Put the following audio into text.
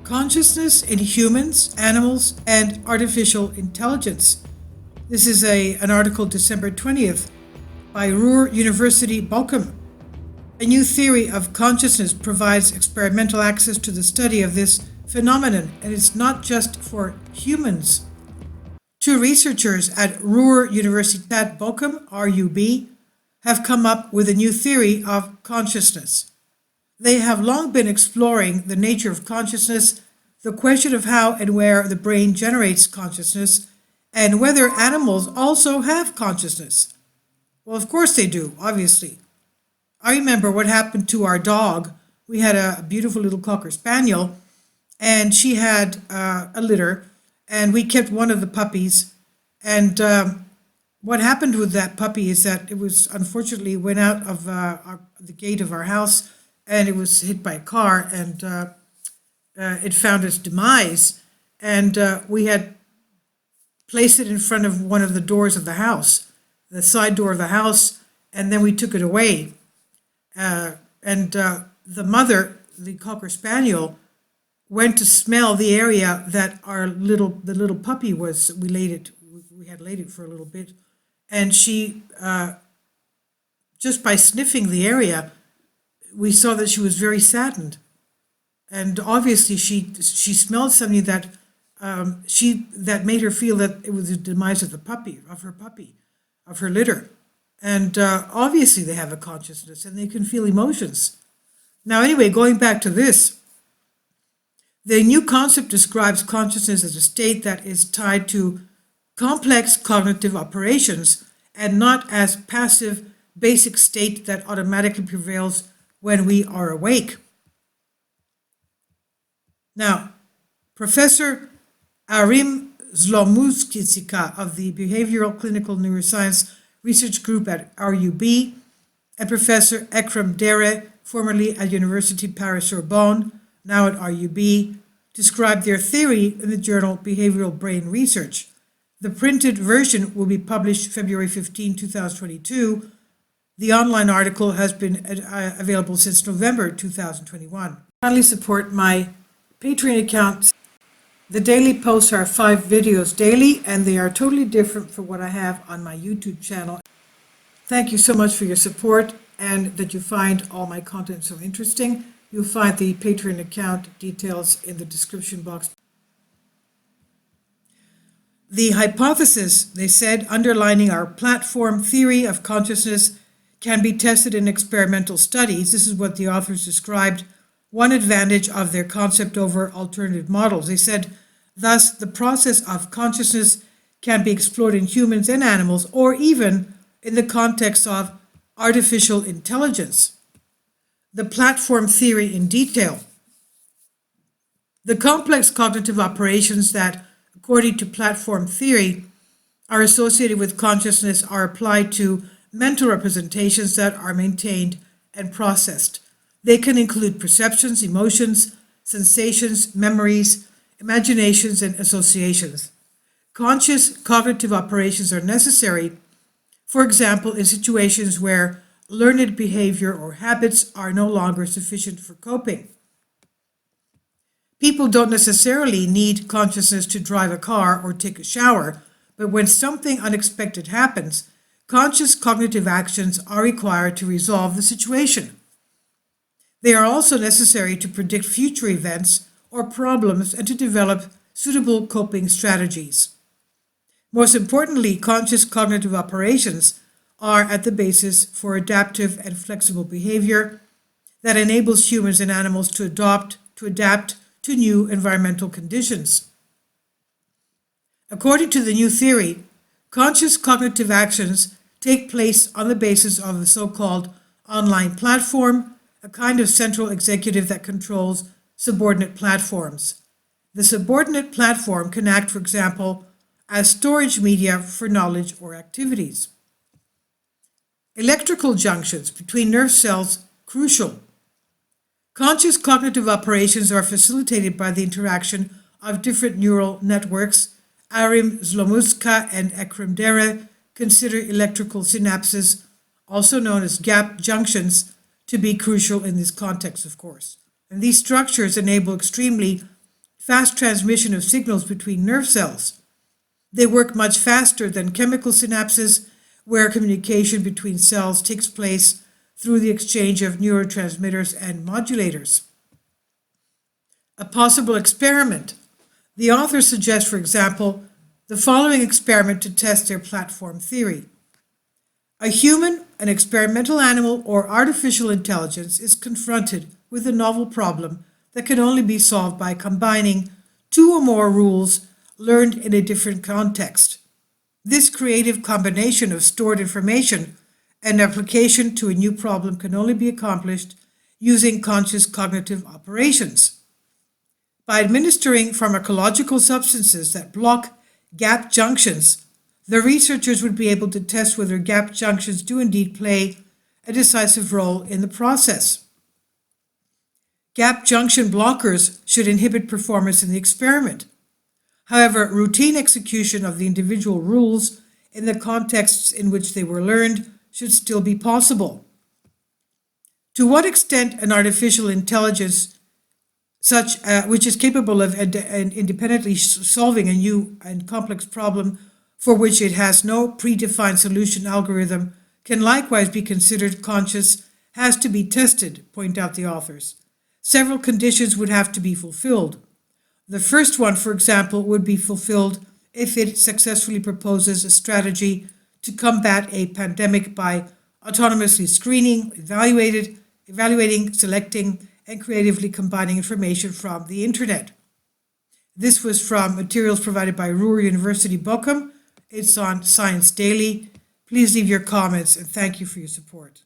Consciousness in Humans, Animals, and Artificial Intelligence. This is an article December 20th by Ruhr University Bochum. A new theory of consciousness provides experimental access to the study of this phenomenon, and it's not just for humans. Two researchers at Ruhr Universität Bochum, RUB, have come up with a new theory of consciousness. They have long been exploring the nature of consciousness, the question of how and where the brain generates consciousness, and whether animals also have consciousness. Well, of course they do, obviously. I remember what happened to our dog. We had a beautiful little Cocker Spaniel, and she had a litter, and we kept one of the puppies. And what happened with that puppy is that it was unfortunately went out of the gate of our house, and it was hit by a car, and it found its demise. And we had placed it in front of one of the doors of the house, the side door of the house, and then we took it away. The mother, the Cocker Spaniel, went to smell the area that the little puppy was. We had laid it for a little bit, and she just by sniffing the area, we saw that she was very saddened, and obviously she smelled something that that made her feel that it was the demise of of her litter. And obviously they have a consciousness and they can feel emotions. Now anyway, going back to this, the new concept describes consciousness as a state that is tied to complex cognitive operations and not as passive, basic state that automatically prevails when we are awake. Now, Professor Arim Zlomuskitsika of the Behavioral Clinical Neuroscience Research Group at RUB and Professor Ekrem Dere, formerly at University Paris-Sorbonne, now at RUB, described their theory in the journal Behavioral Brain Research. The printed version will be published February 15, 2022. The online article has been available since November 2021. Kindly support my Patreon account. The daily posts are 5 videos daily, and they are totally different from what I have on my YouTube channel. Thank you so much for your support and that you find all my content so interesting. You'll find the Patreon account details in the description box. The hypothesis, they said, underlining our platform theory of consciousness can be tested in experimental studies. This is what the authors described one advantage of their concept over alternative models. They said, thus, the process of consciousness can be explored in humans and animals, or even in the context of artificial intelligence. The platform theory in detail. The complex cognitive operations that, according to platform theory, are associated with consciousness are applied to mental representations that are maintained and processed. They can include perceptions, emotions, sensations, memories, imaginations, and associations. Conscious cognitive operations are necessary, for example, in situations where learned behavior or habits are no longer sufficient for coping. People don't necessarily need consciousness to drive a car or take a shower, but when something unexpected happens, conscious cognitive actions are required to resolve the situation. They are also necessary to predict future events or problems and to develop suitable coping strategies. Most importantly, conscious cognitive operations are at the basis for adaptive and flexible behavior that enables humans and animals to adapt to new environmental conditions. According to the new theory, conscious cognitive actions take place on the basis of a so-called online platform, a kind of central executive that controls subordinate platforms. The subordinate platform can act, for example, as storage media for knowledge or activities. Electrical junctions between nerve cells crucial. Conscious cognitive operations are facilitated by the interaction of different neural networks. Arim Zlomuska and Ekrem Dere consider electrical synapses, also known as gap junctions, to be crucial in this context, of course. And these structures enable extremely fast transmission of signals between nerve cells. They work much faster than chemical synapses, where communication between cells takes place through the exchange of neurotransmitters and modulators. A possible experiment. The authors suggest, for example, the following experiment to test their platform theory. A human, an experimental animal, or artificial intelligence is confronted with a novel problem that can only be solved by combining two or more rules learned in a different context. This creative combination of stored information and application to a new problem can only be accomplished using conscious cognitive operations. By administering pharmacological substances that block gap junctions, the researchers would be able to test whether gap junctions do indeed play a decisive role in the process. Gap junction blockers should inhibit performance in the experiment. However, routine execution of the individual rules in the contexts in which they were learned should still be possible. To what extent an artificial intelligence which is capable of independently solving a new and complex problem for which it has no predefined solution algorithm can likewise be considered conscious has to be tested, point out the authors. Several conditions would have to be fulfilled. The first one, for example, would be fulfilled if it successfully proposes a strategy to combat a pandemic by autonomously screening, evaluating, selecting, and creatively combining information from the internet. This was from materials provided by Ruhr University Bochum. It's on Science Daily. Please leave your comments and thank you for your support.